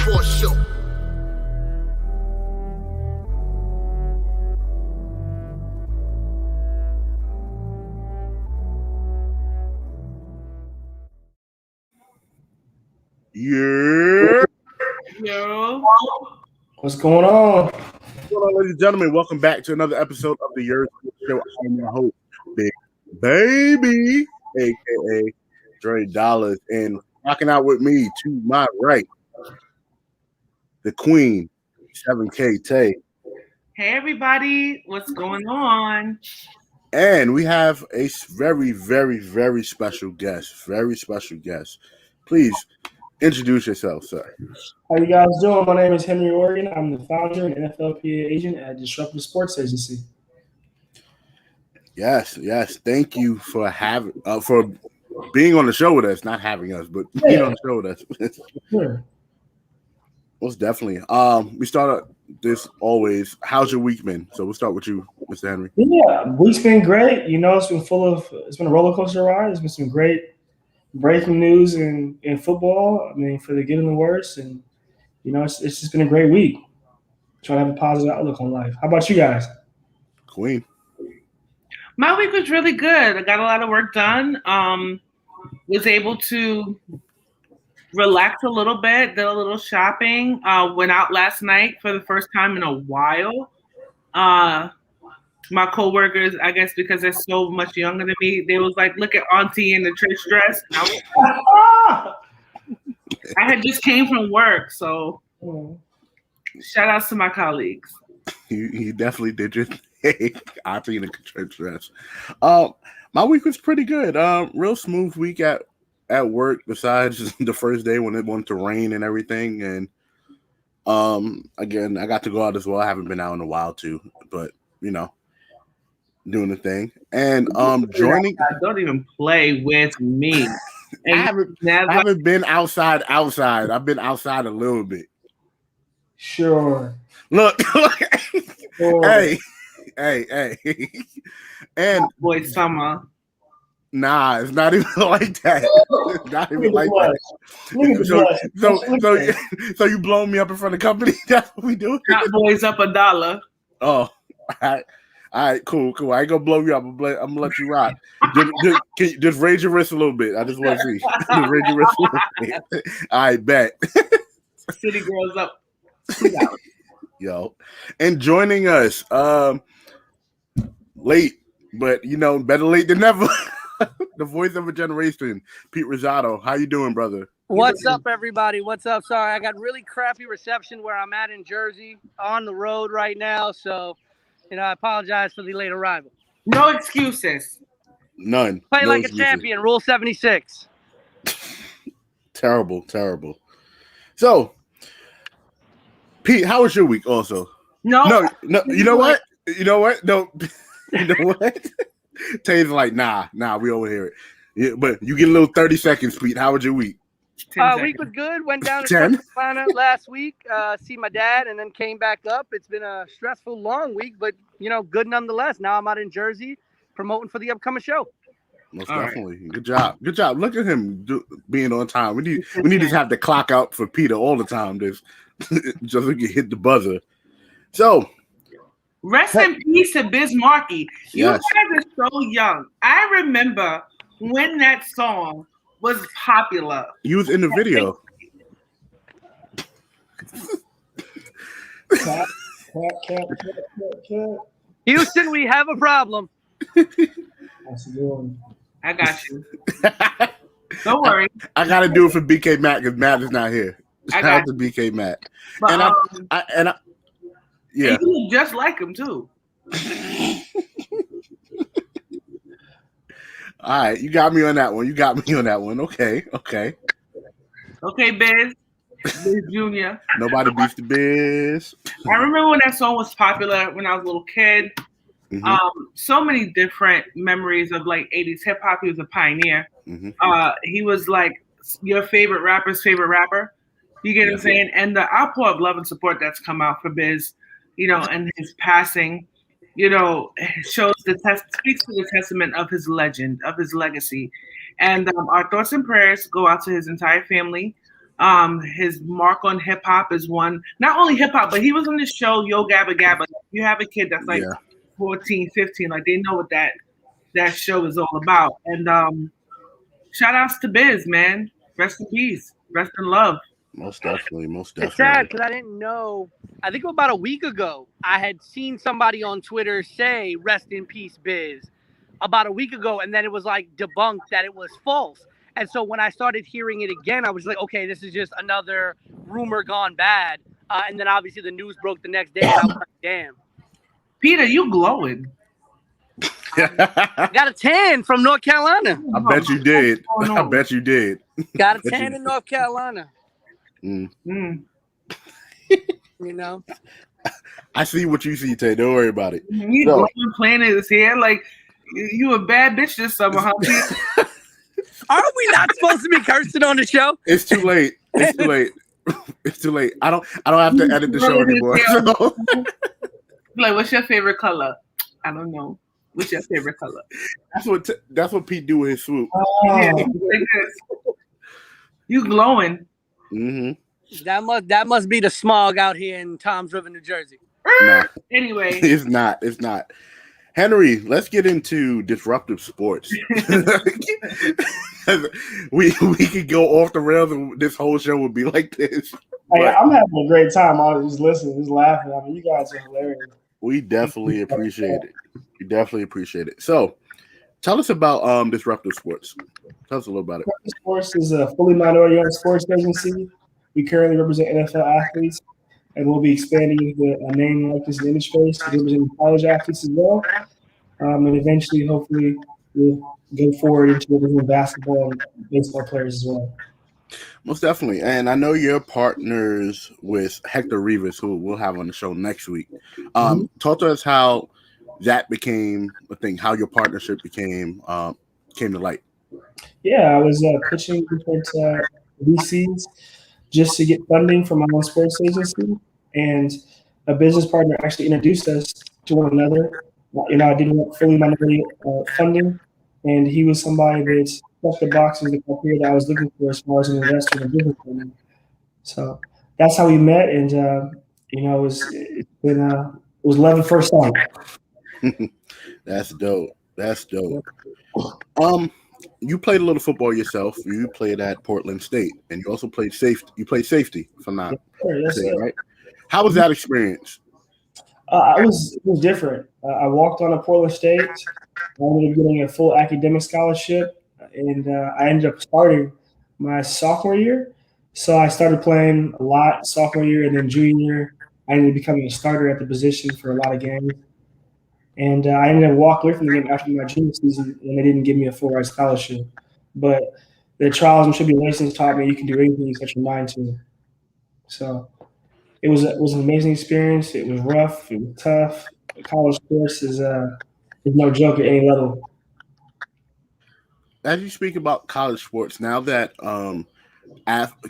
Sports Show. Yeah. Yo. What's going on? Ladies and gentlemen, welcome back to another episode of the Yerrr Sports Show. I'm your host, Big Baby, aka Dre Dollars, and rocking out with me to my right, the Queen, 7K Tay. Hey everybody, what's going on? And we have a very, very, very special guest. Very special guest. Please introduce yourself, sir. How you guys doing? My name is Henry Oregon. I'm the founder and NFLPA Agent at Disruptive Sports Agency. Yes. Thank you for for being on the show with us, not having us, but being on the show with us. Sure. Most definitely. We start this always. How's your week been? So we'll start with you, Mr. Henry. Yeah, week's been great. You know, it's been a roller coaster ride. There's been some great breaking news in football. I mean, for the good and the worse, and you know, it's just been a great week. Trying to have a positive outlook on life. How about you guys? Queen. My week was really good. I got a lot of work done. Was able to relax a little bit, did a little shopping. Went out last night for the first time in a while. My coworkers, I guess because they're so much younger than me, they was like, "Look at Auntie in the church dress." And I had just came from work, so shout outs to my colleagues. You definitely did your thing. Auntie in the church dress. My week was pretty good. Real smooth week at work. Besides the first day when it wanted to rain and everything, and again, I got to go out as well. I haven't been out in a while too, but you know. Doing the thing and joining. Don't even play with me. I haven't been outside. I've been outside a little bit. Sure. Look. Sure. Hey. And boy, summer. Nah, it's not even like that. It's not even like that. So you blowing me up in front of the company? That's what we do. Hot boys up $1. Oh, all right, cool. I ain't gonna blow you up. I'm gonna let you rock. Just raise your wrist a little bit. I just want to see. Just raise your wrist a little bit. All right, bet. City girls up. Yo, and joining us, late, but you know, better late than never. The voice of a generation, Pete Rosado. How you doing, brother? What's up, everybody? What's up? Sorry, I got really crappy reception where I'm at in Jersey, on the road right now, so. You know, I apologize for the late arrival. No excuses. None. Play like excuses. A champion. Rule 76. Terrible. So, Pete, how was your week? Also, no. You know what? No. You know what? Tay's like, nah. We over here. Yeah, but you get a little 30 seconds, Pete. How was your week? Week was good. Went down to Atlanta last week, see my dad, and then came back up. It's been a stressful, long week, but, you know, good nonetheless. Now I'm out in Jersey promoting for the upcoming show. Most definitely. Right. Good job. Look at him being on time. We need to have the clock out for Peter all the time. Just so he can hit the buzzer. So. Rest in peace to Biz Markie. You guys are so young. I remember when that song was popular. He was in the video. Houston, we have a problem. I got you. Don't worry. I got to do it for BK Matt because Matt is not here. Shout out to BK Matt. But, yeah. And you look just like him too. All right, you got me on that one. Okay. Okay, Biz Jr. Nobody beats the Biz. I remember when that song was popular when I was a little kid. Mm-hmm. So many different memories of like 80s hip hop. He was a pioneer. Mm-hmm. He was like your favorite rapper's favorite rapper. You get what I'm saying? And the outpour of love and support that's come out for Biz, you know, and his passing, you know, speaks to the testament of his legend, of his legacy. And our thoughts and prayers go out to his entire family. His mark on hip hop is one. Not only hip hop, but he was on the show Yo Gabba Gabba. If you have a kid that's like 14, 15, like they know what that show is all about. And shout outs to Biz, man. Rest in peace. Rest in love. Most definitely. It's sad because I didn't know. I think about a week ago, I had seen somebody on Twitter say "Rest in peace, Biz," about a week ago, and then it was like debunked that it was false. And so when I started hearing it again, I was like, okay, this is just another rumor gone bad. And then obviously the news broke the next day, and I was like, damn. Peter, you glowing. Got a tan from North Carolina. I bet you did. I bet you did. Got a tan in North Carolina. Mm. You know? I see what you see, Tay. Don't worry about it. You glowing planet is here. Like, you a bad bitch this summer, huh, Peter? Aren't we not supposed to be cursing on the show? It's too late. It's too late. It's too late. I don't have to edit the show anymore. So. Like, what's your favorite color? I don't know. What's your favorite color? That's what Pete do with his swoop. Yeah, you glowing. Mm-hmm. That must be the smog out here in Toms River, New Jersey. Nah. Anyway, it's not. Henry, let's get into disruptive sports. we could go off the rails and this whole show would be like this. Hey, I'm having a great time. I was just listening, just laughing. I mean, you guys are hilarious. We definitely appreciate it. So, tell us about Disruptive Sports. Tell us a little about it. Disruptive Sports is a fully minority-owned sports agency. We currently represent NFL athletes, and we'll be expanding the name, likeness, and image space to represent college athletes as well. And eventually, hopefully, we'll go forward into representing basketball and baseball players as well. Most definitely. And I know you're partners with Hector Rivas, who we'll have on the show next week. Talk to us how that became a thing, how your partnership came to light. Yeah, I was pitching different VCs just to get funding from my own sports agency. And a business partner actually introduced us to one another. You know, I didn't want fully minority funding, and he was somebody that checked the boxes, the criteria that I was looking for as far as an investor in a business partner. So that's how we met, and you know, it was love at first sight. That's dope. You played a little football yourself. You played at Portland State, and you also played safety. You played safety, if I'm not mistaken, right? How was that experience? It was different. I walked on at Portland State. I ended up getting a full academic scholarship, and I ended up starting my sophomore year. So I started playing a lot sophomore year, and then junior year, I ended up becoming a starter at the position for a lot of games. And I ended up walking away from the game after my junior season, and they didn't give me a full ride scholarship. But the trials and tribulations taught me you can do anything you set your mind to. So it was an amazing experience. It was rough. It was tough. College sports is no joke at any level. As you speak about college sports, now that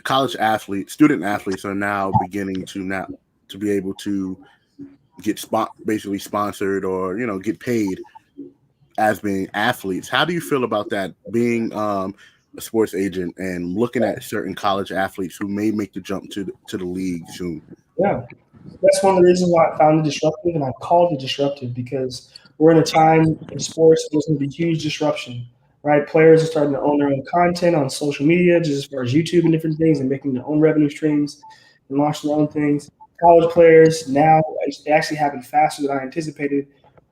college athletes, student athletes are now beginning to be able to get basically sponsored or, you know, get paid as being athletes. How do you feel about that, being a sports agent and looking at certain college athletes who may make the jump to the league soon? Yeah, that's one of the reasons why I found it disruptive, and I called it disruptive because we're in a time in sports there's going to be huge disruption, right? Players are starting to own their own content on social media, just as far as YouTube and different things, and making their own revenue streams and launching their own things. College players now, it actually happened faster than I anticipated,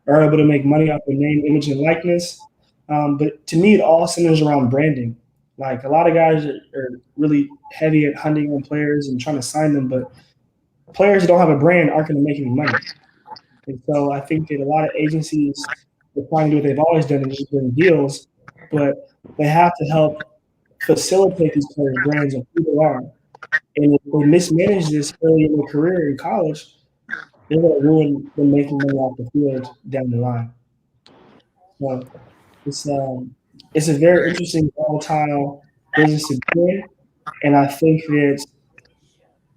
are able to make money off their name, image, and likeness. But to me, it all centers around branding. Like, a lot of guys are really heavy at hunting on players and trying to sign them, but players who don't have a brand aren't going to make any money. And so I think that a lot of agencies are trying to do what they've always done, and just doing deals, but they have to help facilitate these players' brands and who they are. And if they mismanage this early in their career in college, they're going to ruin them making money off the field down the line. So it's a very interesting, volatile business to be in, and I think that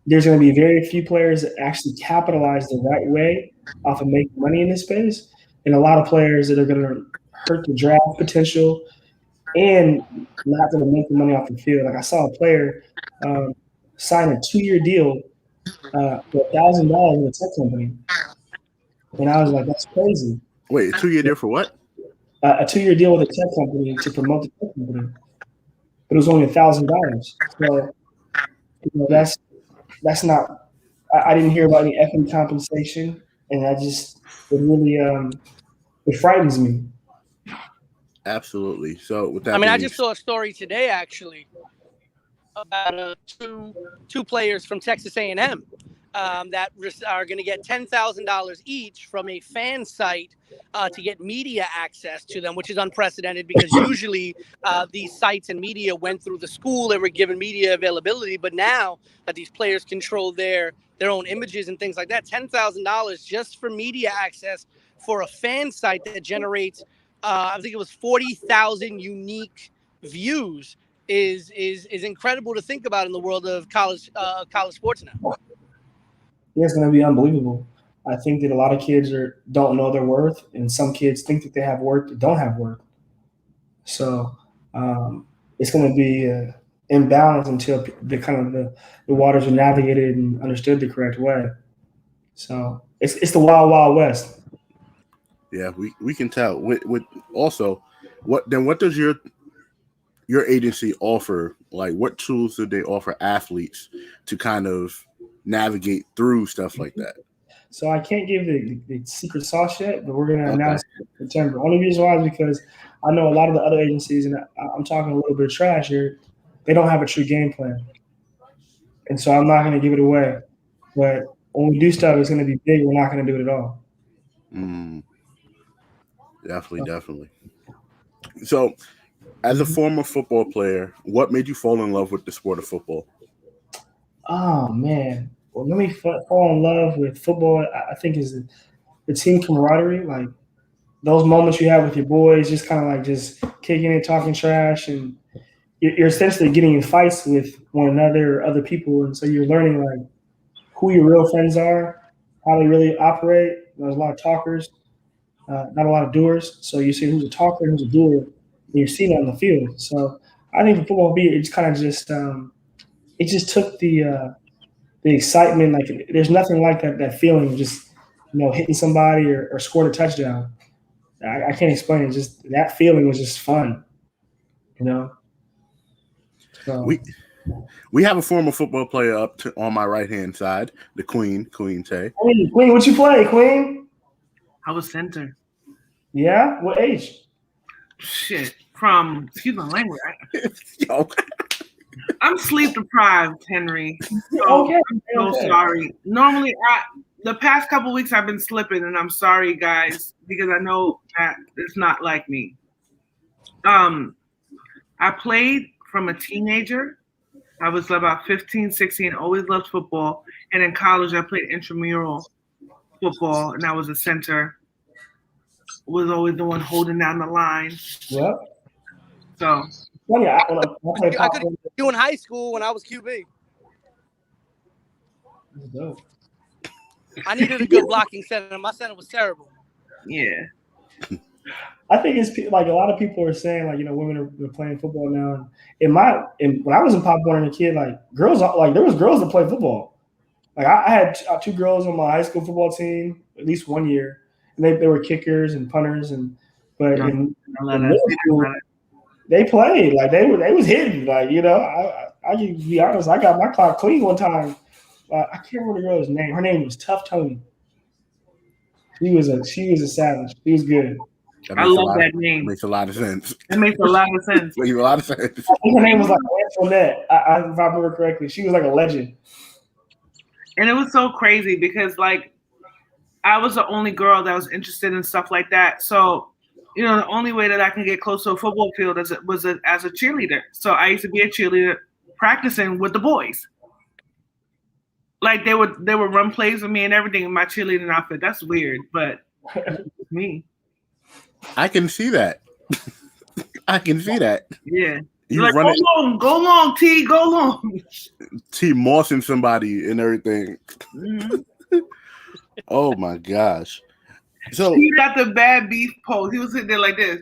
there's going to be very few players that actually capitalize the right way off of making money in this space, and a lot of players that are going to hurt the draft potential and not going to make the money off the field. Like, I saw a player sign a 2-year deal for $1,000 with a tech company. And I was like, that's crazy. Wait, a 2-year deal for what? A 2-year deal with a tech company to promote the tech company. But it was only $1,000. So, that's not. I didn't hear about any effing compensation, and it really it frightens me. Absolutely. So with that, I just saw a story today actually about two players from Texas A&M that are going to get $10,000 each from a fan site to get media access to them, which is unprecedented because usually these sites and media went through the school. They were given media availability. But now that these players control their own images and things like that, $10,000 just for media access for a fan site that generates, I think it was 40,000 unique views is incredible to think about in the world of college sports now. Yeah, it's going to be unbelievable. I think that a lot of kids don't know their worth, and some kids think that they have worth but don't have worth. So it's going to be imbalanced until the waters are navigated and understood the correct way. So it's the wild, wild west. Yeah, we can tell. With also, what does your agency offer? Like, what tools do they offer athletes to kind of navigate through stuff like that? So I can't give the secret sauce yet, but we're going to announce it in September. Only reason why is because I know a lot of the other agencies, and I'm talking a little bit of trash here, they don't have a true game plan. And so I'm not going to give it away. But when we do stuff, it's going to be big. We're not going to do it at all. Definitely. So, as a former football player, what made you fall in love with the sport of football? Oh, man. Well, let me fall in love with football, I think, is the team camaraderie. Like, those moments you have with your boys, just kind of like just kicking it, talking trash, and you're essentially getting in fights with one another or other people. And so you're learning, like, who your real friends are, how they really operate. There's a lot of talkers, not a lot of doers. So you see who's a talker and who's a doer, and you see that on the field. So I think for football, it's kind of just it just took the excitement. Like, there's nothing like that feeling of just, hitting somebody or scoring a touchdown. I can't explain it. Just that feeling was just fun, So we have a former football player on my right hand side, the Queen Tay. Queen, what you play, Queen? I was center. Yeah, what age? Shit, excuse my language. I'm sleep deprived, Henry. So Okay. I'm so sorry. Normally, the past couple weeks I've been slipping, and I'm sorry, guys, because I know that it's not like me. I played from a teenager. I was about 15, 16, always loved football. And in college, I played intramural football, and I was a center. Was always the one holding down the line. Yep. So. Funny, I could do in high school when I was QB. Dope. I needed a good blocking center. My center was terrible. Yeah. I think it's like a lot of people are saying, like, women are playing football now. And when I was in Pop Warner and a kid, like, girls, like, there was girls that played football. Like, I had 2 girls on my high school football team at least 1 year, and they were kickers and punters, but in middle school, they played. Like, they was hitting. Like, I can be honest, I got my clock clean one time. I can't remember the girl's name. Her name was Tough Tony. She was a savage. She was good. I love that name. Makes a lot of sense. It makes a lot of sense. Makes a lot of sense. I think her name was like Antoinette, if I remember correctly. She was like a legend. And it was so crazy because, like, I was the only girl that was interested in stuff like that. So, the only way that I can get close to a football field was as a cheerleader. So I used to be a cheerleader practicing with the boys. Like, they would run plays with me and everything in my cheerleading outfit. That's weird, but it's me. I can see that. I can see that. Yeah. You're like, go long, T, go long. T mossing somebody and everything. Mm-hmm. Oh my gosh. So he got the bad beef pose. He was sitting there like this.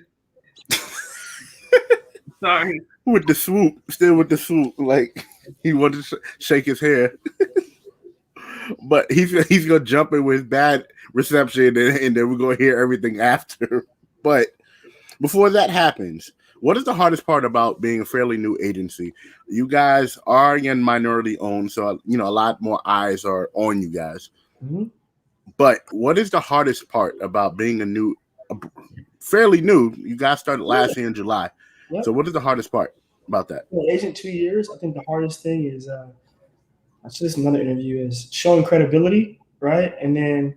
Sorry. With the swoop, still with the swoop, like He wanted to shake his hair. But he's gonna jump in with bad reception, and then we're gonna hear everything after. But before that happens, what is the hardest part about being a fairly new agency? You guys are again minority owned, so a lot more eyes are on you guys. Mm-hmm. But what is the hardest part about being fairly new? You guys started last year in July. Yep. So what is the hardest part about that? Agent 2 years. I think the hardest thing is. That's just another interview is showing credibility, right? And then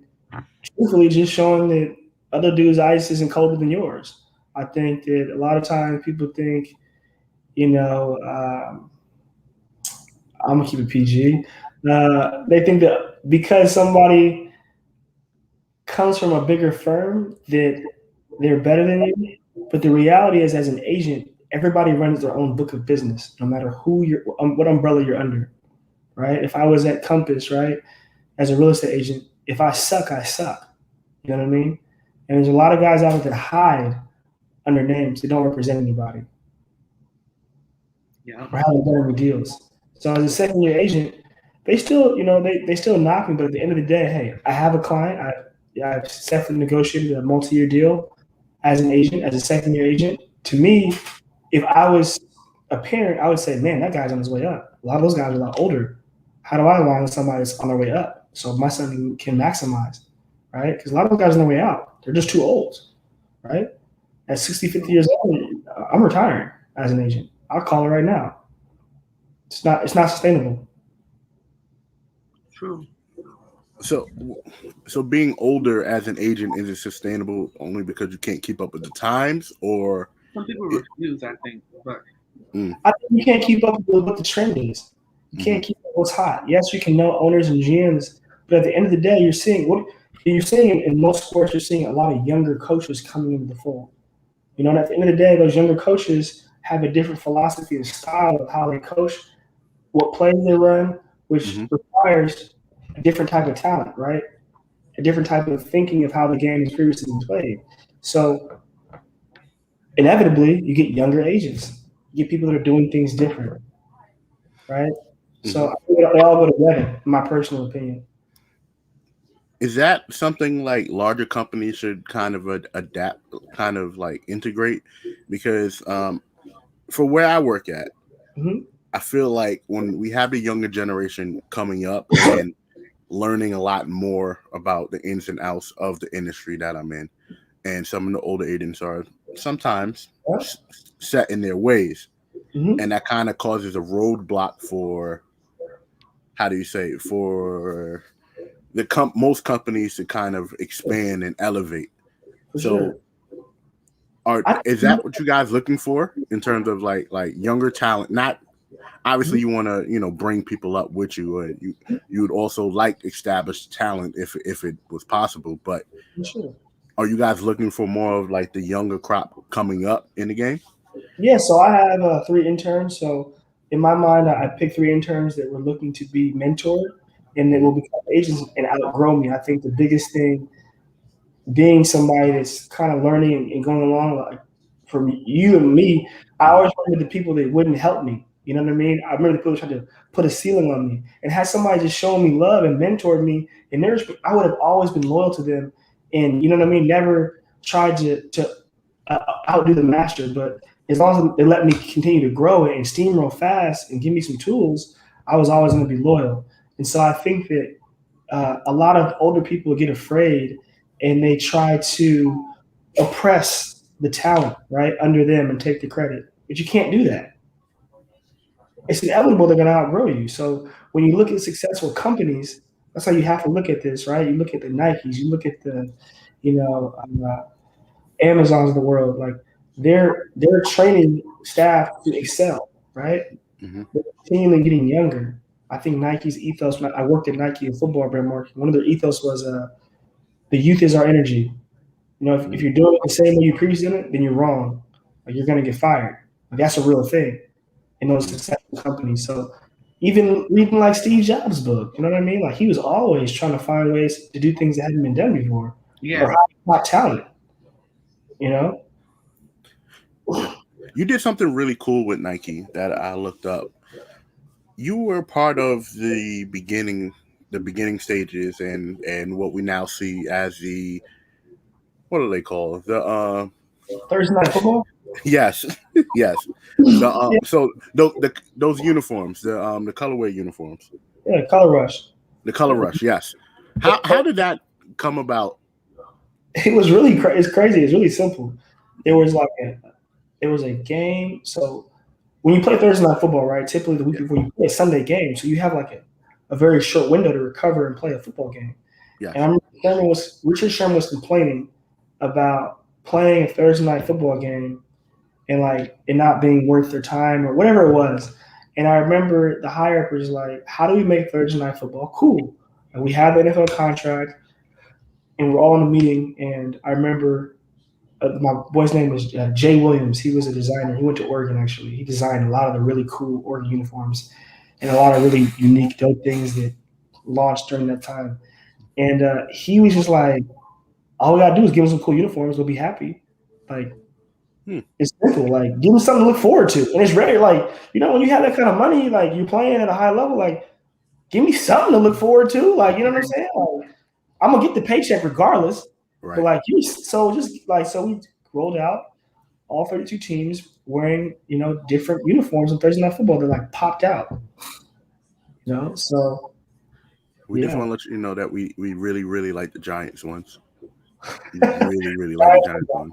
truthfully just showing that other dudes' ice isn't colder than yours. I think that a lot of times people think, I'm going to keep it PG. They think that because somebody comes from a bigger firm that they're better than you. But the reality is, as an agent, everybody runs their own book of business, no matter what umbrella you're under. Right? If I was at Compass, right, as a real estate agent, if I suck, I suck. You know what I mean? And there's a lot of guys out there that hide under names. They don't represent anybody. Yeah. Or haven't done any deals. So as a second-year agent, they still, they still knock me. But at the end of the day, hey, I have a client. I've successfully negotiated a multi-year deal as an agent, as a second-year agent. To me, if I was a parent, I would say, man, that guy's on his way up. A lot of those guys are a lot older. How do I align with somebody that's on their way up so my son can maximize, right? Because a lot of those guys are on their way out. They're just too old, right? At 60, 50 years old, I'm retiring as an agent. I'll call it right now. It's not sustainable. True. So being older as an agent, is it sustainable only because you can't keep up with the times, or some people refuse? I think, but I think you can't keep up with what the trend is. You can't keep up what's hot. Yes, you can know owners and GMs, but at the end of the day, you're seeing in most sports. You're seeing a lot of younger coaches coming into the fold. And at the end of the day, those younger coaches have a different philosophy and style of how they coach, what plays they run, which requires a different type of talent, right? A different type of thinking of how the game has previously been played. So inevitably, you get younger agents. You get people that are doing things different, right? So I think they all go together, in my personal opinion. Is that something like larger companies should kind of adapt, kind of like integrate? Because for where I work at, I feel like when we have the younger generation coming up and learning a lot more about the ins and outs of the industry that I'm in, and some of the older agents are sometimes set in their ways, and that kind of causes a roadblock for, for the most companies to kind of expand and elevate. So is that what you guys looking for in terms of like younger talent? Not obviously you want to bring people up with you, or you would also like established talent if it was possible, but are you guys looking for more of like the younger crop coming up in the game? Yeah, so I have 3 interns. So in my mind, I picked 3 interns that were looking to be mentored and they will become agents and outgrow me. I think the biggest thing, being somebody that's kind of learning and going along, like for you and me, I always remember the people that wouldn't help me. You know what I mean? I remember the people trying to put a ceiling on me, and had somebody just shown me love and mentored me, and I would have always been loyal to them. And you know what I mean? Never tried to outdo the master, but as long as they let me continue to grow and steamroll fast and give me some tools, I was always going to be loyal. And so I think that a lot of older people get afraid and they try to oppress the talent right under them and take the credit. But you can't do that. It's inevitable they're going to outgrow you. So when you look at successful companies, that's how you have to look at this, right? You look at the Nikes, you look at the, Amazons of the world. Like they're training staff to excel, right? They're continually getting younger. I think Nike's ethos, when I worked at Nike in football brand marketing, one of their ethos was the youth is our energy. If you're doing it the same way you previously did it, then you're wrong. Like you're going to get fired. Like that's a real thing in those successful companies. So even reading like Steve Jobs' book, you know what I mean? Like he was always trying to find ways to do things that hadn't been done before. Yeah. Or hot talent, You did something really cool with Nike that I looked up. you were part of the beginning stages and what we now see as the, what do they call the Thursday night football. yes, yes. Yeah. So those uniforms, the colorway uniforms, Yeah, color rush. the color rush. Yes. How did that come about? It was really it's crazy. It's really simple. There was a game. So when you play Thursday night football, right? Typically the week before you play a Sunday game, so you have like a very short window to recover and play a football game. Yeah. And I remember Richard Sherman was complaining about playing a Thursday night football game and like it not being worth their time or whatever it was. And I remember the higher up was like, how do we make Thursday night football cool? And we had the NFL contract and we're all in a meeting. And I remember my boy's name was Jay Williams. He was a designer. He went to Oregon, actually. He designed a lot of the really cool Oregon uniforms and a lot of really unique, dope things that launched during that time. And he was just like, all we got to do is give them some cool uniforms. They'll be happy. Like, it's simple. Like, give them something to look forward to. And it's rare. Like, when you have that kind of money, like, you're playing at a high level, like, give me something to look forward to. Like, you know what I'm saying? Like, I'm going to get the paycheck regardless. Right. But, like, so we rolled out all 32 teams wearing, different uniforms on Thursday Night Football that, like, popped out. So. We just want to let you know that we really, really like the Giants ones. We really, really like the Giants ones.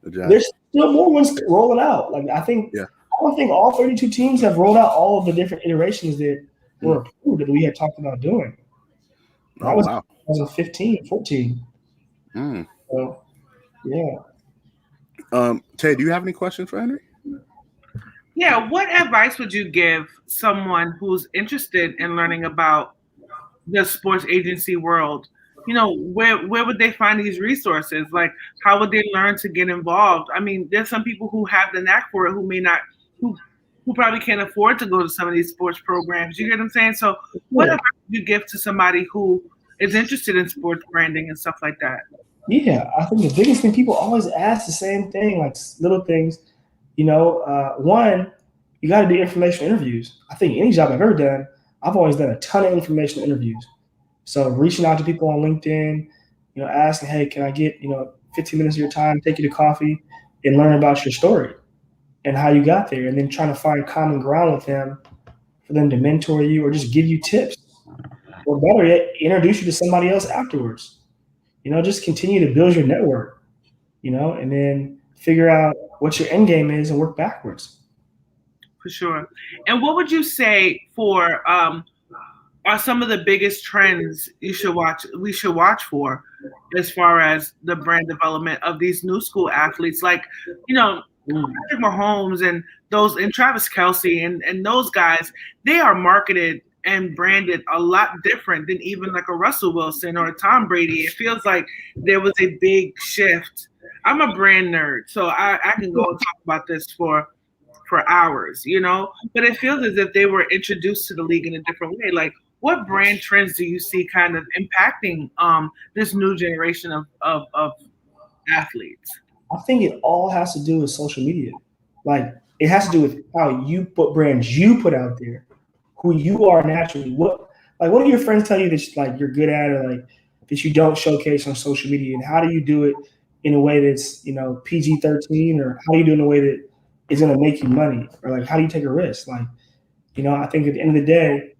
There's still more ones rolling out. Like I don't think all 32 teams have rolled out all of the different iterations that were approved that we had talked about doing. That was 2015, 14. So, yeah. Tay, do you have any questions for Henry? Yeah. What advice would you give someone who's interested in learning about the sports agency world? Where would they find these resources? Like, how would they learn to get involved? I mean, there's some people who have the knack for it who may not, who probably can't afford to go to some of these sports programs. You get what I'm saying? So what advice would you give to somebody who is interested in sports branding and stuff like that? Yeah, I think the biggest thing, people always ask the same thing, like little things. One, you got to do informational interviews. I think any job I've ever done, I've always done a ton of informational interviews. So reaching out to people on LinkedIn, asking, hey, can I get, 15 minutes of your time, take you to coffee and learn about your story and how you got there, and then trying to find common ground with them for them to mentor you or just give you tips. Or better yet, introduce you to somebody else afterwards. Just continue to build your network, and then figure out what your end game is and work backwards. For sure. And what would you say are some of the biggest trends we should watch for as far as the brand development of these new school athletes, like, Patrick Mahomes and Travis Kelce and those guys? They are marketed and branded a lot different than even like a Russell Wilson or a Tom Brady. It feels like there was a big shift. I'm a brand nerd, so I can go and talk about this for hours, but it feels as if they were introduced to the league in a different way. Like, what brand trends do you see kind of impacting this new generation of athletes? I think it all has to do with social media. Like, it has to do with how you put brands you put out there, who you are naturally. What do your friends tell you that you're good at, or like that you don't showcase on social media? And how do you do it in a way that's PG-13, or how do you do it in a way that is going to make you money, or like how do you take a risk? Like, I think at the end of the day,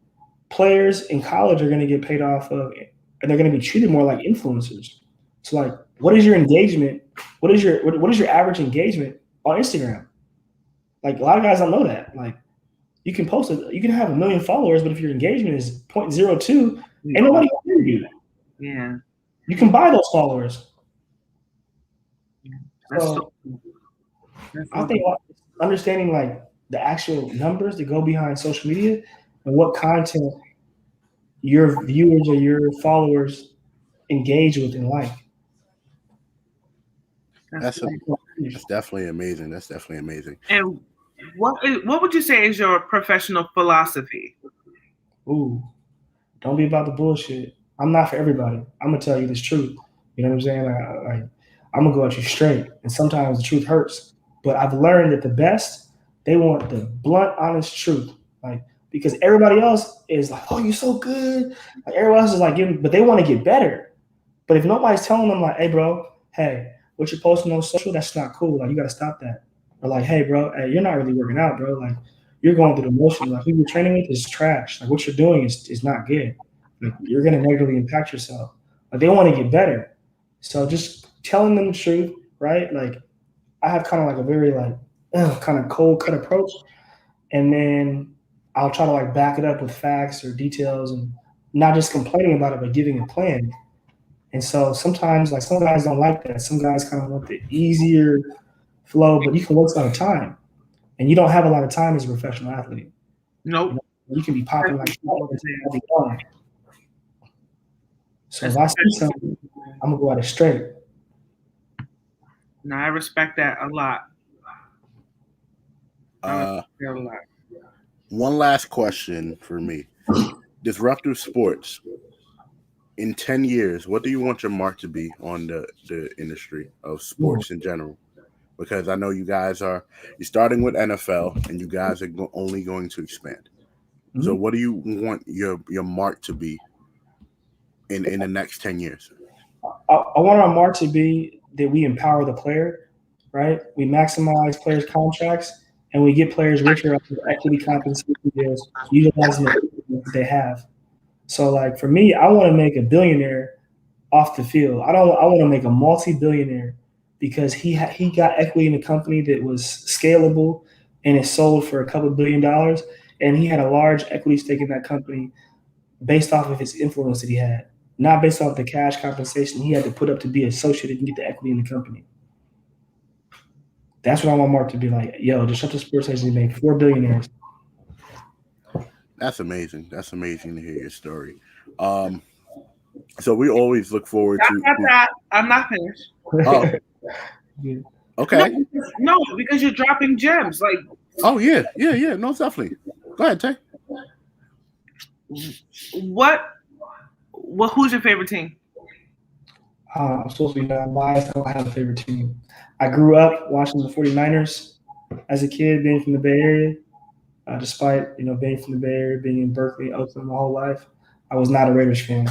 players in college are going to get paid off of, and they're going to be treated more like influencers. So like, what is your engagement? What is your average engagement on Instagram? Like, a lot of guys don't know that. Like, you can post it, you can have 1 million followers, but if your engagement is 0.02, ain't nobody gonna hear you. Yeah. You can buy those followers. I think understanding like the actual numbers that go behind social media and what content your viewers or your followers engage with and like. That's definitely amazing. That's definitely amazing. And what would you say is your professional philosophy? Ooh, don't be about the bullshit. I'm not for everybody. I'm gonna tell you this truth. You know what I'm saying? Like I'm gonna go at you straight, and sometimes the truth hurts. But I've learned that the best, they want the blunt, honest truth. Like, because everybody else is like, oh, you're so good. Like everyone else is like giving, but they want to get better. But if nobody's telling them like, hey, bro, hey, what you're posting on social, that's not cool. Like you got to stop that. Or like, hey, bro, hey, you're not really working out, bro. Like you're going through the motion. Like who you're training with is trash. Like what you're doing is not good. Like, you're going to negatively impact yourself. Like they want to get better. So just telling them the truth, right? Like I have kind of like a very like kind of cold cut approach. And then I'll try to like back it up with facts or details and not just complaining about it, but giving a plan. And so sometimes like some guys don't like that. Some guys kind of want the easier flow, but you can waste a lot of time. And you don't have a lot of time as a professional athlete. Nope. You can be popping like so if I see something, I'm gonna go at it straight. No, I respect that a lot. One last question for me. Disruptive Sports. In 10 years, what do you want your mark to be on the industry of sports in general? Because I know you guys you're starting with NFL and you guys are only going to expand. Mm-hmm. So what do you want your mark to be in the next 10 years? I want our mark to be that we empower the player, right? We maximize players' contracts and we get players richer off of equity compensation deals, utilizing the they have. So like for me, I want to make a billionaire off the field. I want to make a multi-billionaire because he got equity in a company that was scalable and it sold for a couple $1 billion. And he had a large equity stake in that company based off of his influence that he had, not based off the cash compensation he had to put up to be associated and get the equity in the company. That's what I want Mark to be like. Yo, Disruptive Sports Agency made 4 billionaires. That's amazing. That's amazing to hear your story. So we always look forward to that. I'm not finished. Oh. Yeah. Okay. No, because you're dropping gems. Like, oh yeah. No, definitely. Go ahead, Tay. Who's your favorite team? I'm supposed to be biased. I don't have a favorite team. I grew up watching the 49ers as a kid, being from the Bay Area. Despite being from the Bay Area, being in Berkeley, Oakland my whole life, I was not a Raiders fan.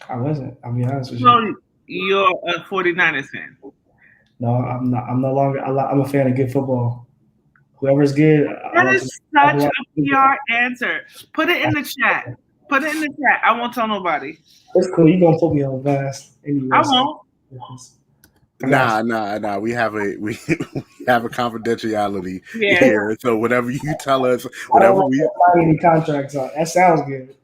I wasn't. I'll be honest with you. So you're a 49ers fan? No, I'm not. I'm no longer. I'm a fan of good football. Whoever's good. That is such a PR answer. Put it in the chat. Put it in the chat. I won't tell nobody. It's cool. You're gonna put me on blast. Anyway, I won't. Nah. We have a confidentiality here. So whatever you tell us, whatever we any contracts on. That sounds good.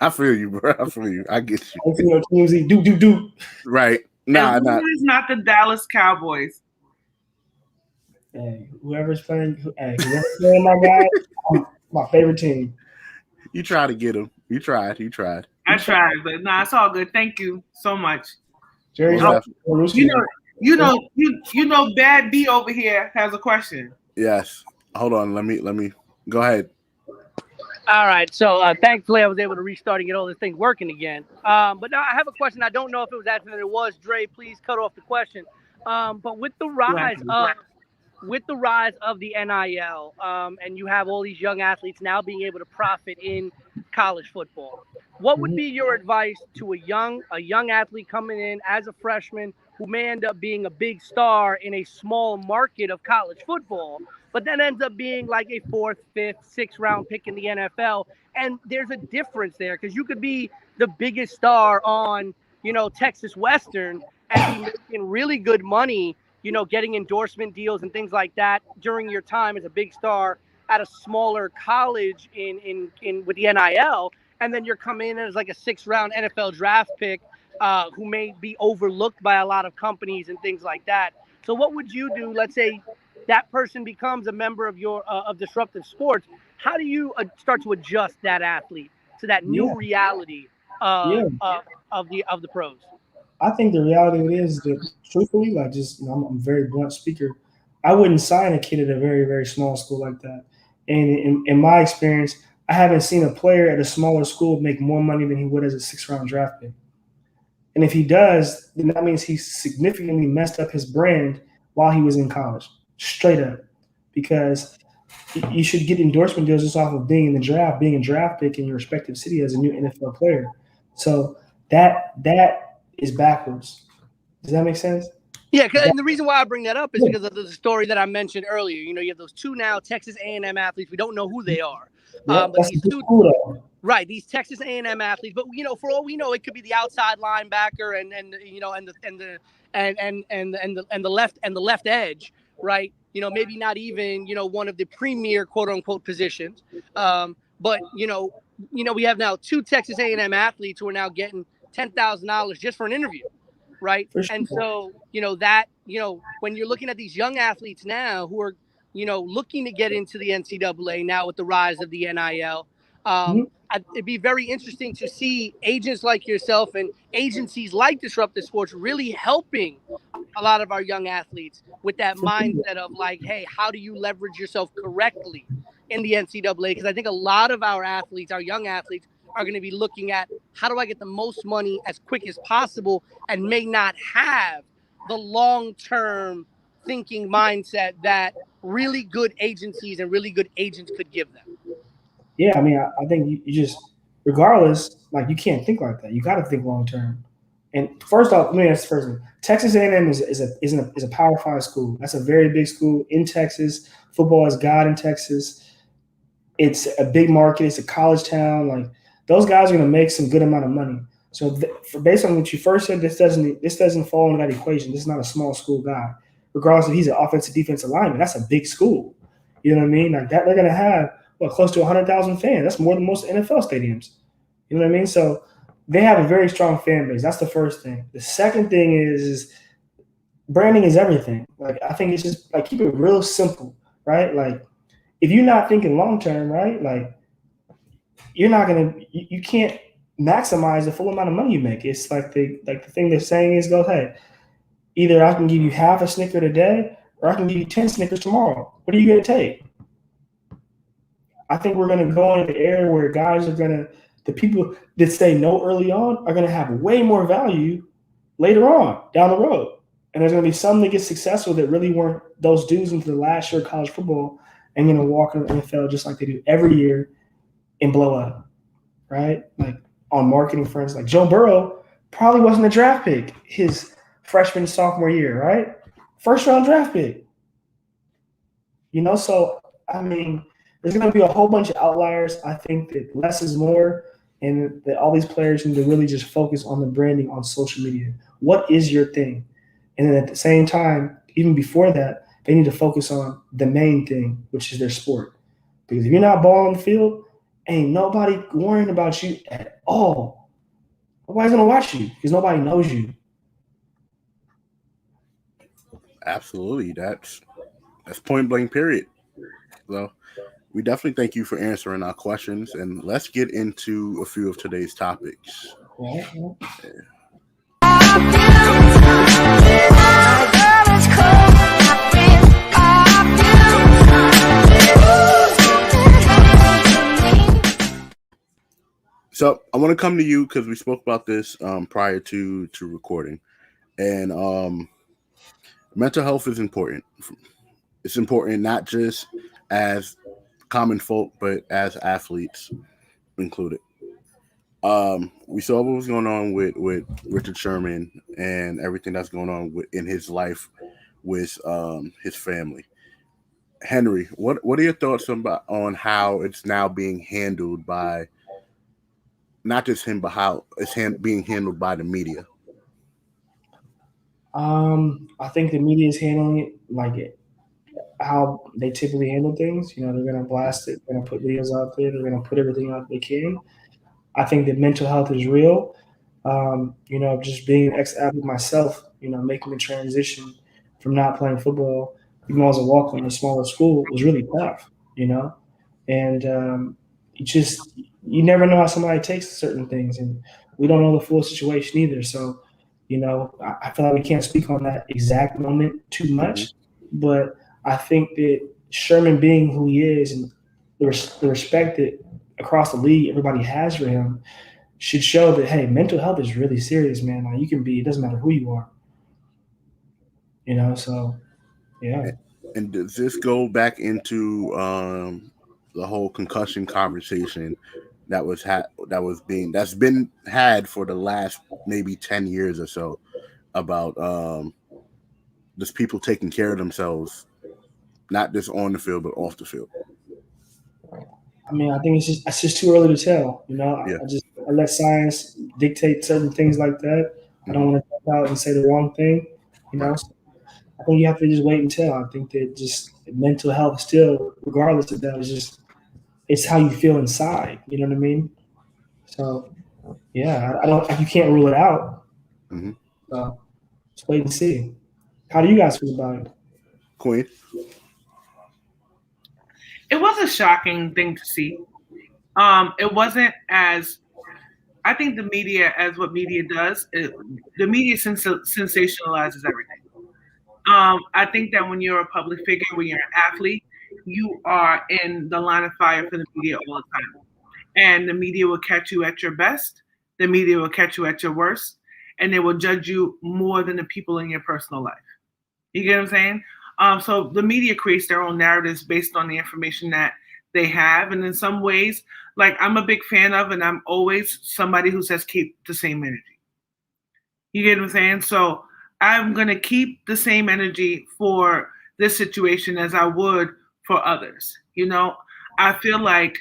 I feel you, bro. I feel you. I get you. TMZ, do. Right. Nah. It's not the Dallas Cowboys. Hey, whoever's playing my guy, my favorite team. You try to get him. You tried. I tried, but nah, it's all good. Thank you so much. Jerry, you know, Bad B over here has a question. Yes. Hold on. Let me go ahead. All right. So thankfully, I was able to restart and get all this thing working again. But now I have a question. I don't know if it was after that it was. Dre, please cut off the question. But with the rise of the NIL, and you have all these young athletes now being able to profit in college football, what would be your advice to a young athlete coming in as a freshman who may end up being a big star in a small market of college football, but then ends up being like a 4th, 5th, 6th round pick in the NFL? And there's a difference there because you could be the biggest star on, Texas Western and be making really good money, getting endorsement deals and things like that during your time as a big star at a smaller college in with the NIL. And then you're coming in as like a 6th round NFL draft pick who may be overlooked by a lot of companies and things like that. So what would you do? Let's say that person becomes a member of your of Disruptive Sports. How do you start to adjust that athlete to that new reality of the pros? I think the reality of it is that, truthfully, like I'm a very blunt speaker. I wouldn't sign a kid at a very, very small school like that. And in my experience, I haven't seen a player at a smaller school make more money than he would as a 6th round draft pick. And if he does, then that means he significantly messed up his brand while he was in college, straight up. because you should get endorsement deals just off of being in the draft, being a draft pick in your respective city as a new NFL player. So that is backwards. Does that make sense? Yeah, and the reason why I bring that up is because of the story that I mentioned earlier. You have those two now Texas A&M athletes. We don't know who they are. Yeah, But these two, right? These Texas A&M athletes. But for all we know, it could be the outside linebacker and the left edge, right? Maybe not even one of the premier quote unquote positions. But we have now two Texas A&M athletes who are now getting $10,000 just for an interview. Right. Sure. And so, when you're looking at these young athletes now who are, looking to get into the NCAA now with the rise of the NIL, it'd be very interesting to see agents like yourself and agencies like Disruptive Sports really helping a lot of our young athletes with that mindset of like, hey, how do you leverage yourself correctly in the NCAA? Because I think a lot of our athletes, our young athletes, are going to be looking at how do I get the most money as quick as possible and may not have the long-term thinking mindset that really good agencies and really good agents could give them. Yeah, I mean, I think you just, regardless, like you can't think like that. You got to think long-term. And first off, let me ask the first one. Texas A&M is a Power 5 school. That's a very big school in Texas. Football is God in Texas. It's a big market. It's a college town. Like, those guys are going to make some good amount of money. So based on what you first said, this doesn't fall into that equation. This is not a small school guy. Regardless if he's an offensive defensive lineman, that's a big school. You know what I mean? Like that, they're going to have close to 100,000 fans. That's more than most NFL stadiums. You know what I mean? So they have a very strong fan base. That's the first thing. The second thing is branding is everything. Like I think it's just like keep it real simple, right? Like if you're not thinking long term, right? Like you can't maximize the full amount of money you make. It's like the thing they're saying is hey, either I can give you half a Snicker today or I can give you 10 Snickers tomorrow. What are you going to take? I think we're going to go into the era where guys are the people that say no early on are going to have way more value later on down the road. And there's going to be some that get successful that really weren't those dudes into the last year of college football and going to walk in the NFL just like they do every year and blow up, right? Like on marketing fronts, like Joe Burrow probably wasn't a draft pick his freshman, sophomore year, right? First round draft pick. So, I mean, there's going to be a whole bunch of outliers. I think that less is more and that all these players need to really just focus on the branding on social media. What is your thing? And then at the same time, even before that, they need to focus on the main thing, which is their sport. Because if you're not balling on the field, ain't nobody worrying about you at all. Nobody's going to watch you because nobody knows you. Absolutely. That's point blank, period. So we definitely thank you for answering our questions, and let's get into a few of today's topics. So I want to come to you because we spoke about this prior to recording, and mental health is important. It's important not just as common folk, but as athletes included. We saw what was going on with Richard Sherman and everything that's going on in his life with his family. Henry, what are your thoughts on how it's now being handled by not just him, but how it's being handled by the media? I think the media is handling it like how they typically handle things. They're going to blast it. They're going to put videos out there. They're going to put everything out they can. I think that mental health is real. Just being an ex-athlete myself, making the transition from not playing football, even though I was a walk-on in a smaller school, was really tough, And you never know how somebody takes certain things, and we don't know the full situation either. So, I feel like we can't speak on that exact moment too much, but I think that Sherman being who he is and the respect that across the league everybody has for him should show that, hey, mental health is really serious, man. Like, you can be, it doesn't matter who you are. So, yeah. And does this go back into the whole concussion conversation that's been had for the last maybe 10 years or so about just people taking care of themselves, not just on the field but off the field? I mean, I think it's just too early to tell. Yeah. I let science dictate certain things like that. I don't want to come out and say the wrong thing. So I think you have to just wait and tell. I think that just mental health still, regardless of that, it's how you feel inside. You know what I mean? So yeah, I don't. You can't rule it out. Mm-hmm. So just wait and see. How do you guys feel about it, Queen? It was a shocking thing to see. It wasn't as, I think the media, as what media does, the media sensationalizes everything. I think that when you're a public figure, when you're an athlete, you are in the line of fire for the media all the time. And the media will catch you at your best. The media will catch you at your worst. And they will judge you more than the people in your personal life. You get what I'm saying? So the media creates their own narratives based on the information that they have. And in some ways, like I'm a big fan of, and I'm always somebody who says keep the same energy. You get what I'm saying? So I'm going to keep the same energy for this situation as I would for others. I feel like,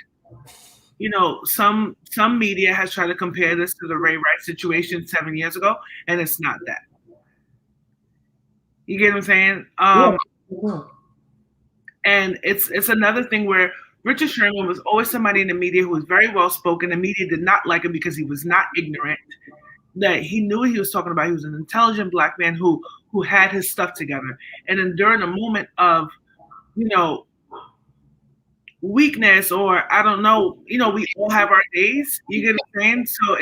some media has tried to compare this to the Ray Rice situation 7 years ago, and it's not that. You get what I'm saying? Yeah. And it's another thing where Richard Sherman was always somebody in the media who was very well spoken. The media did not like him because he was not ignorant. That he knew what he was talking about. He was an intelligent black man who had his stuff together. And then during a moment of, weakness, or I don't know, we all have our days. You get what I'm saying? So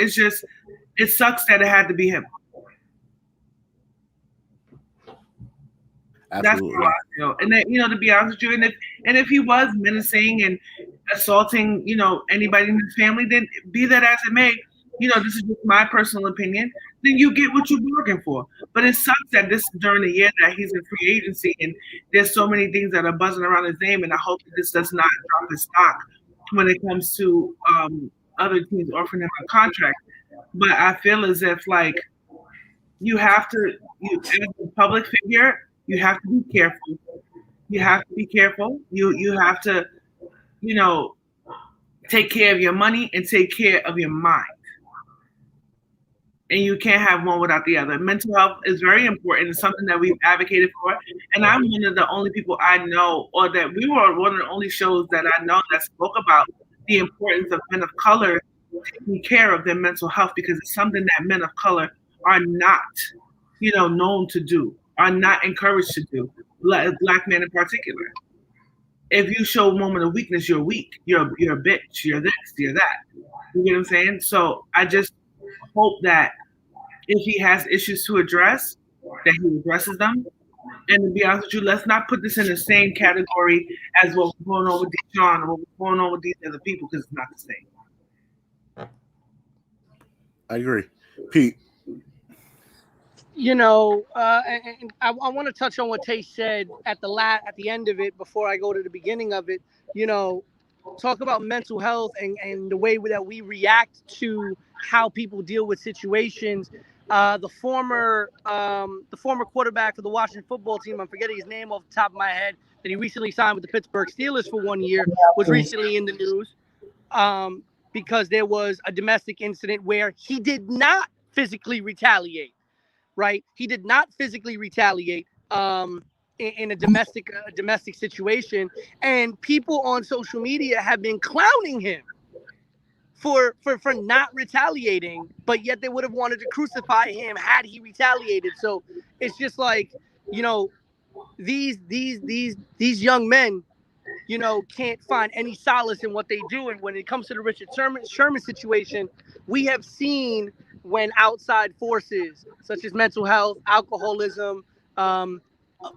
it sucks that it had to be him. Absolutely. That's how I feel. And then, to be honest with you, and if he was menacing and assaulting, anybody in his family, then be that as it may, this is just my personal opinion, then you get what you're working for. But it sucks that this is during the year that he's in free agency and there's so many things that are buzzing around his name, and I hope that this does not drop his stock when it comes to other teams offering him a contract. But I feel as if, like, you have to, as a public figure, you have to be careful. You have to be careful. You have to, take care of your money and take care of your mind. And you can't have one without the other. Mental health is very important. It's something that we've advocated for. And I'm one of the only people I know, or that we were one of the only shows that I know that spoke about the importance of men of color taking care of their mental health, because it's something that men of color are not, known to do, are not encouraged to do, black men in particular. If you show a moment of weakness, you're weak. You're a bitch. You're this, you're that. You get what I'm saying? So I just hope that if he has issues to address, that he addresses them. And to be honest with you, let's not put this in the same category as what was going on with Deshaun or what was going on with these other people, because it's not the same. I agree. Pete. And I want to touch on what Tay said at the end of it before I go to the beginning of it. Talk about mental health and the way that we react to how people deal with situations. The former quarterback of the Washington football team, I'm forgetting his name off the top of my head, that he recently signed with the Pittsburgh Steelers for 1 year, was recently in the news because there was a domestic incident where he did not physically retaliate. Right? He did not physically retaliate in a domestic situation, and people on social media have been clowning him for not retaliating, but yet they would have wanted to crucify him had he retaliated. So it's just like, these young men, can't find any solace in what they do. And when it comes to the Richard Sherman situation, we have seen when outside forces such as mental health, alcoholism,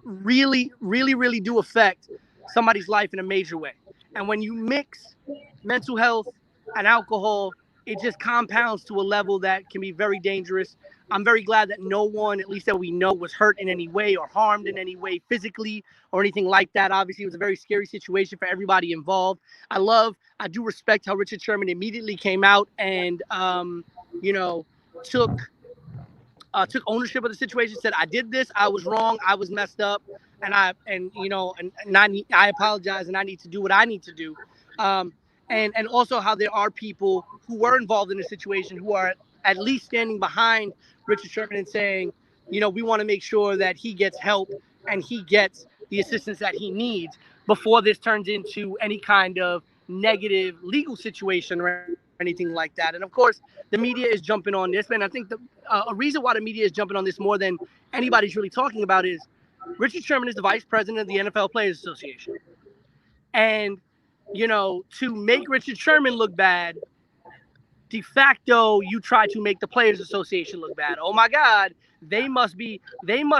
really, really, really do affect somebody's life in a major way. And when you mix mental health and alcohol it just compounds to a level that can be very dangerous. I'm very glad that no one, at least that we know, was hurt in any way or harmed in any way physically or anything like that. Obviously, it was a very scary situation for everybody involved. I do respect how Richard Sherman immediately came out and, took ownership of the situation, said, I did this, I was wrong, I was messed up, and I apologize, and I need to do what I need to do. And also how there are people who were involved in the situation who are at least standing behind Richard Sherman and saying, we want to make sure that he gets help and he gets the assistance that he needs before this turns into any kind of negative legal situation or anything like that. And of course, the media is jumping on this, and I think a reason why the media is jumping on this more than anybody's really talking about is Richard Sherman is the vice president of the NFL Players Association. And, to make Richard Sherman look bad, de facto, you try to make the Players Association look bad. Oh my God, they must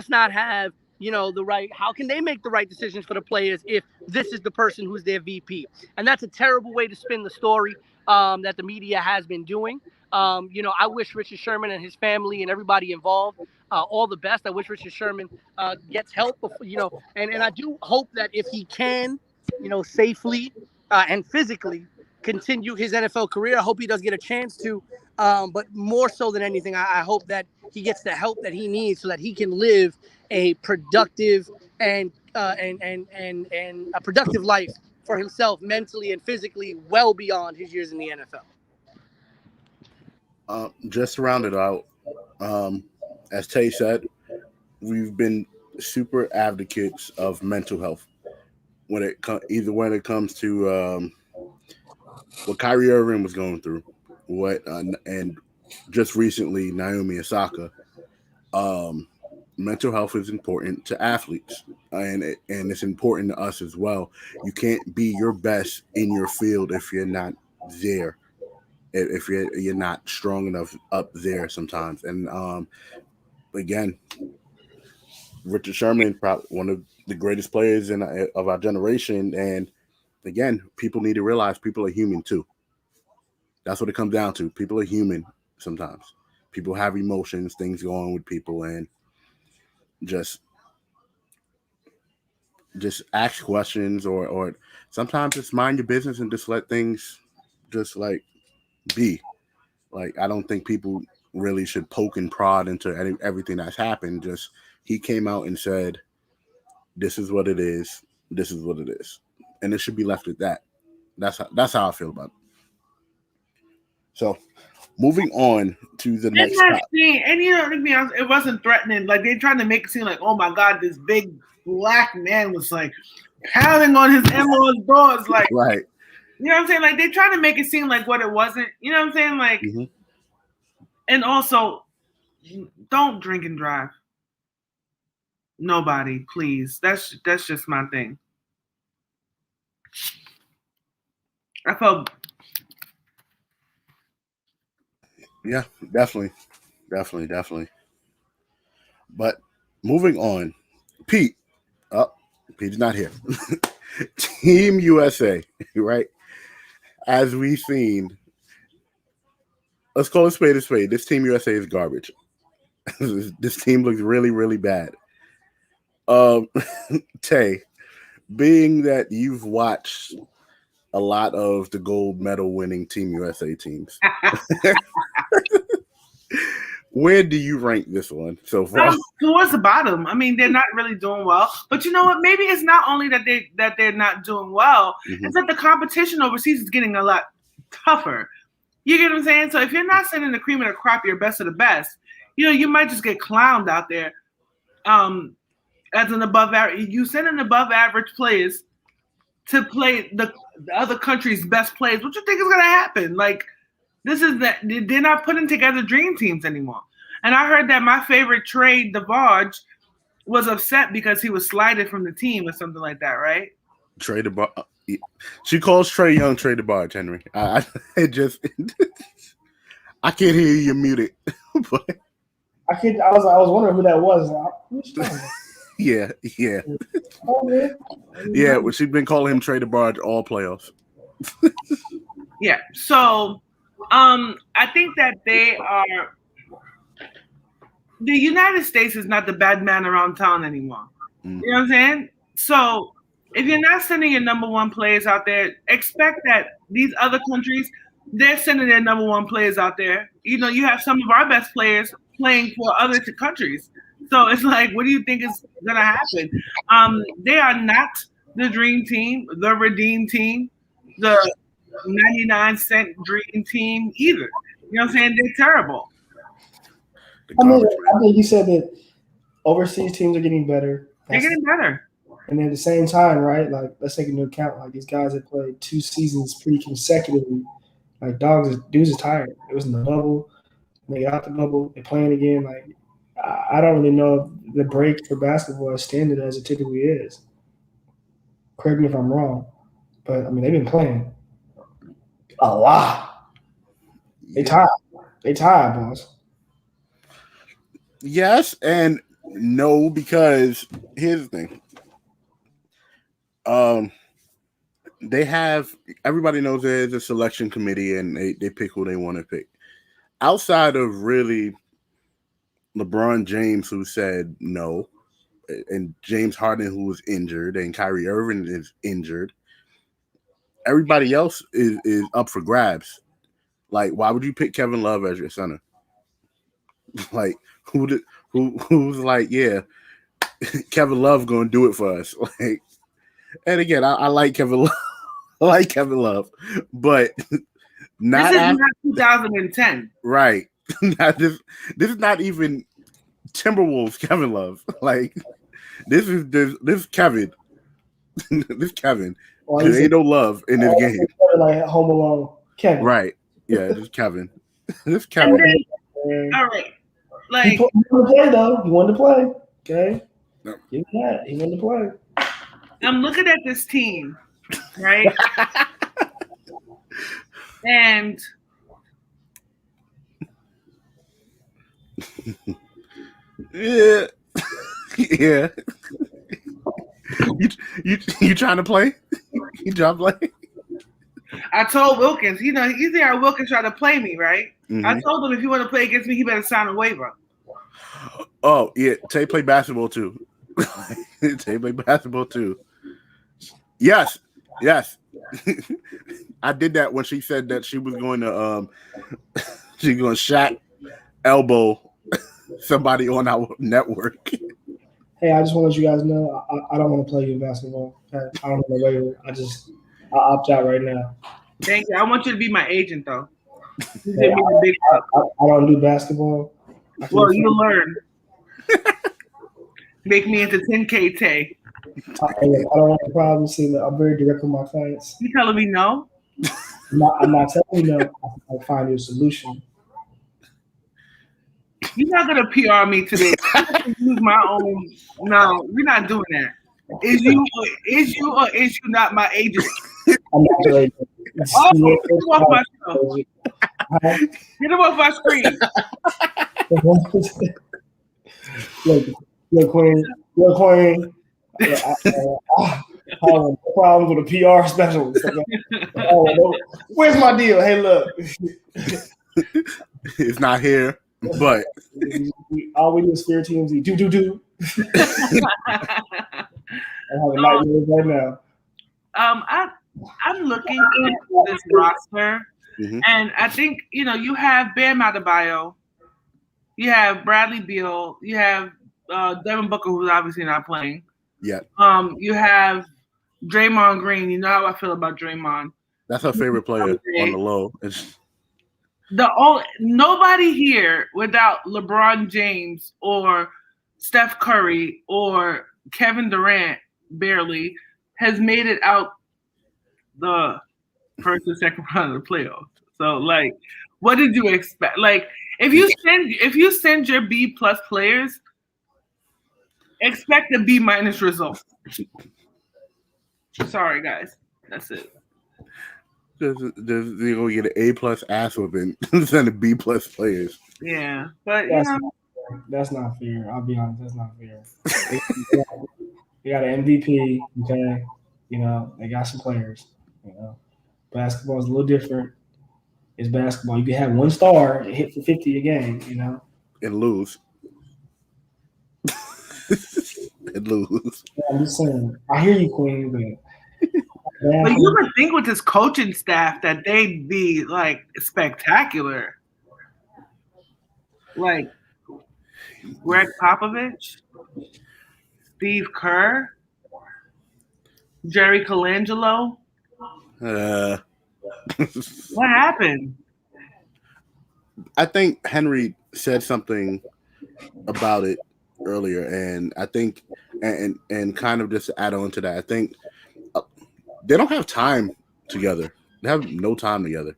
not have, the right, how can they make the right decisions for the players if this is the person who's their VP? And that's a terrible way to spin the story that the media has been doing. I wish Richard Sherman and his family and everybody involved all the best. I wish Richard Sherman gets help, and I do hope that if he can, safely and physically continue his NFL career, I hope he does get a chance to. But more so than anything, I hope that he gets the help that he needs so that he can live a productive and a productive life for himself mentally and physically, well beyond his years in the NFL. Just to round it out, as Tay said, we've been super advocates of mental health when it comes to what Kyrie Irving was going through, and just recently Naomi Osaka. Mental health is important to athletes, and it's important to us as well. You can't be your best in your field if you're not there, if you're not strong enough up there sometimes. And again, Richard Sherman, probably one of the greatest players of our generation. And again, people need to realize people are human too. That's what it comes down to. People are human sometimes. People have emotions, things go on with people, and just ask questions or sometimes just mind your business and just let things just like be. Like, I don't think people really should poke and prod into everything that's happened. Just, he came out and said, this is what it is. This is what it is. And it should be left at that. That's how I feel about it. So, moving on to the next topic. And to be honest, it wasn't threatening. Like, they tried to make it seem like, oh my God, this big black man was like pounding on his in-laws' doors. Like, right. You know what I'm saying? Like, they tried to make it seem like what it wasn't. You know what I'm saying? Like, And also, don't drink and drive. Nobody, please. That's just my thing. I felt. Yeah, definitely. But moving on, Pete. Oh, Pete's not here. Team USA, right? As we've seen, let's call it spade a spade. This Team USA is garbage. This team looks really, really bad. Tay, being that you've watched a lot of the gold medal winning Team USA teams, where do you rank this one so far? Towards the bottom. I mean, they're not really doing well. But you know what? Maybe it's not only that they're not doing well. It's that the competition overseas is getting a lot tougher. You get what I'm saying? So if you're not sending the cream of the crop, your best of the best, you might just get clowned out there. As an above average, you send an above average players to play the other country's best players. What you think is going to happen? Like, they're not putting together dream teams anymore. And I heard that my favorite Trey DeBarge was upset because he was slighted from the team or something like that, right? Trey DeBarge. She calls Trey Young Trey DeBarge, Henry. I can't hear you. You're muted. But I was wondering who that was. Yeah. Yeah, well, she's been calling him Trey DeBarge all playoffs. Yeah. So I think that they are. The United States is not the bad man around town anymore. Mm. You know what I'm saying? So if you're not sending your number one players out there, expect that these other countries, they're sending their number one players out there. You know, you have some of our best players playing for other countries. So it's like, what do you think is gonna happen? They are not the dream team, the redeem team, the 99-cent dream team either. You know what I'm saying? They're terrible. I mean, you said that overseas teams are getting better. They're getting better. And at the same time, right? Like, let's take into account, like, these guys that played 2 seasons pretty consecutively. Like, dudes are tired. It was in the bubble. They got out the bubble. They're playing again. Like, I don't really know if the break for basketball is standard as it typically is. Correct me if I'm wrong. But, I mean, they've been playing a lot. They tired. They tired, boss. Yes and no, because here's the thing. Everybody knows there's a selection committee and they pick who they want to pick. Outside of really LeBron James, who said no, and James Harden, who was injured, and Kyrie Irving is injured, everybody else is up for grabs. Like, why would you pick Kevin Love as your center? Like, who's like, yeah, Kevin Love gonna do it for us. Like, and again, I like Kevin Love. I like Kevin Love, but not this is not 2010. Right. This is not even Timberwolves Kevin Love. Like, this is Kevin. This Kevin. There ain't no love in this game. Like Home Alone. Kevin. Right. Yeah, this Kevin. This Kevin. All right. Like, he wanted to play, though. He wanted to play. Okay. No. Give me that. He wanted to play. I'm looking at this team, right? And yeah. Yeah. You trying to play? You trying to play? I told Wilkins, you know, you see how Wilkins tried to play me, right? Mm-hmm. I told him if you want to play against me, he better sign a waiver. Oh, yeah. Tay play basketball too. Tay play basketball too. Yes. I did that when she said that she was going to she's going to Shaq elbow somebody on our network. Hey, I just want to let you guys know I don't want to play you basketball. I don't want to waiver. I'll opt out right now. Thank you. I want you to be my agent, though. Hey, I don't do basketball. Well, you learn. Make me into 10K Tay. I don't have a problem. See, I'm very direct with my clients. You telling me no? I'm not telling you no. I'll find you a solution. You're not gonna PR me today. I'm gonna use my own. No, we're not doing that. Is you or is you not my agent? I'm not your agent. Oh, get him off my show. Get him off my screen. Look, Queen. I have problems with a PR specialist. Where's my deal? Hey, look. It's not here, but all we do is steer teams. Do. I have a nightmare right now. I'm looking at this roster, and I think you have Bam Adebayo, you have Bradley Beal, you have Devin Booker, who's obviously not playing. Yeah. You have Draymond Green. You know how I feel about Draymond. That's her favorite player on the low. Nobody here without LeBron James or Steph Curry or Kevin Durant barely has made it out the first or second round of the playoffs. So, like, what did you expect? Like, if you send your B+ players, expect a B- result. Sorry, guys. That's it. You're gonna get an A+ ass whooping instead of B+ players. Yeah, but that's not fair. I'll be honest, that's not fair. They got an MVP, okay. They got some players. Basketball is a little different. It's basketball. You can have one star and hit for 50 a game, And lose. And lose. Yeah, I'm just saying. I hear you, Queen, but you would think with this coaching staff that they'd be like spectacular. Like Greg Popovich, Steve Kerr, Jerry Colangelo. What happened? I think Henry said something about it earlier, and I think, and kind of just add on to that, I think they don't have time together. They have no time together.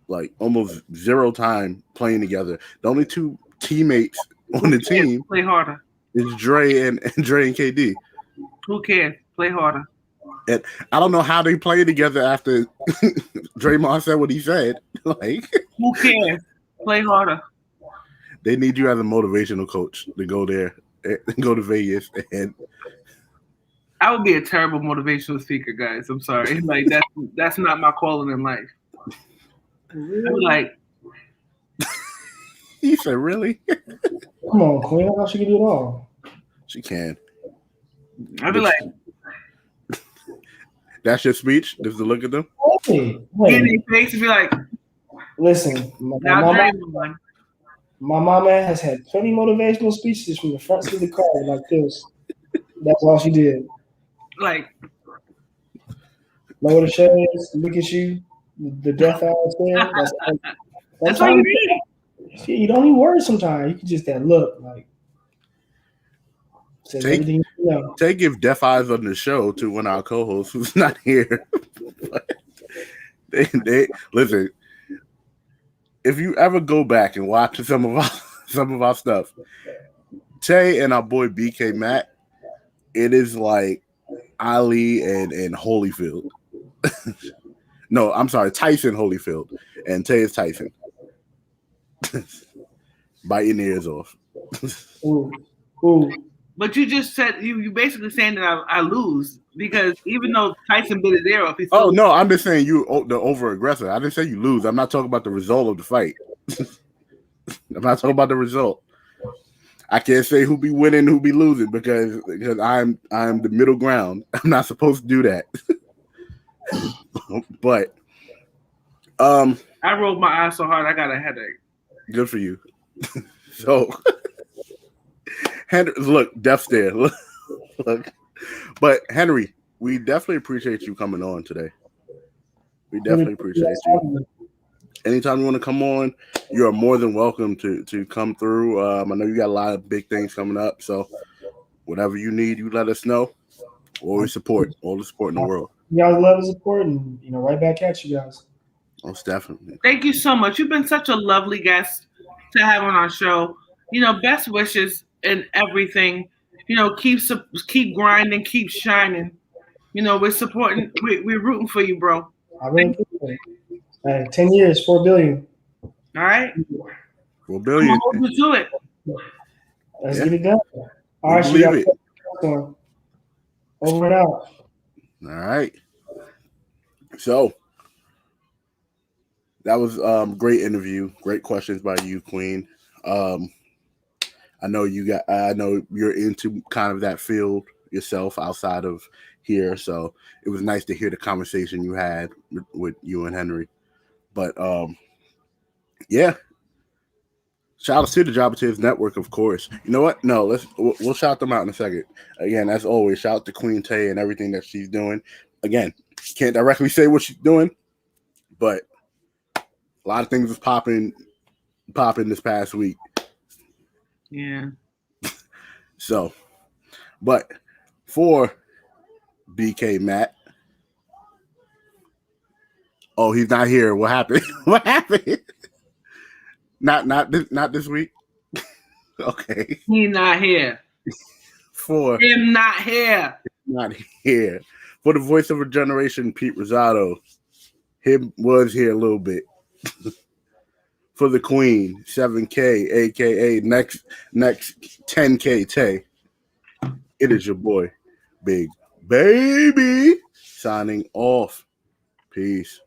Like almost zero time playing together. The only two teammates on the team play harder is Dre and KD. Who cares? Play harder. And I don't know how they play together after Draymond said what he said. Like, who cares? Play harder. They need you as a motivational coach to go there and go to Vegas. And I would be a terrible motivational speaker, guys. I'm sorry. Like that's not my calling in life. I'm like, you said, really? Come on, Queen. I thought she could do it all. She can. I'd be like, that's your speech? Just to look at them? Hey. In their face and be like, listen, my mama has had plenty motivational speeches from the front seat of the car like this. That's all she did. Like, lower the shoulders, look at you, the death eyes there. That's all you need. You don't need words sometimes. You can just that look like. They give deaf eyes on the show to one of our co-hosts who's not here. they listen. If you ever go back and watch some of our stuff, Tay and our boy BK Matt, it is like Ali and Holyfield. No, I'm sorry, Tyson Holyfield, and Tay is Tyson. Biting ears off. Ooh. Ooh. But you just said you basically saying that I lose because even though Tyson bit his ear off, oh no, I'm just saying you the over aggressor. I didn't say you lose. I'm not talking about the result of the fight. I'm not talking about the result. I can't say who be winning, who be losing because I'm the middle ground. I'm not supposed to do that. But I rolled my eyes so hard I got a headache. Good for you. So. Henry, look, death stare. Look. But Henry, we definitely appreciate you coming on today. We definitely appreciate you. Anytime you want to come on, you are more than welcome to come through. I know you got a lot of big things coming up, so whatever you need, you let us know. Always support, all the support in the world. You guys love the support, and right back at you guys. Most definitely. Thank you so much. You've been such a lovely guest to have on our show. Best wishes and everything. Keep grinding, keep shining. We're supporting. We're rooting for you, bro. I really appreciate it. 10 years, $4 billion. All right. $4 billion. Hold you to it. Let's get it done. All right, believe it. Over and out. All right. So that was great interview. Great questions by you, Queen. I know you're into kind of that field yourself outside of here, so it was nice to hear the conversation you had with you and Henry. But yeah, shout out to the Job Tips Network, of course. You know what? No, we'll shout them out in a second. Again, as always, shout out to Queen Tay and everything that she's doing. Again, can't directly say what she's doing, but a lot of things was popping this past week. Yeah. So, but for BK Matt, oh, he's not here. What happened? What happened? Not this week. Okay. He's not here. For him not here. Not here. For the voice of a generation, Pete Rosado. Him was here a little bit. For the Queen, 7K, aka next 10K Tay. It is your boy, Big Baby, signing off. Peace.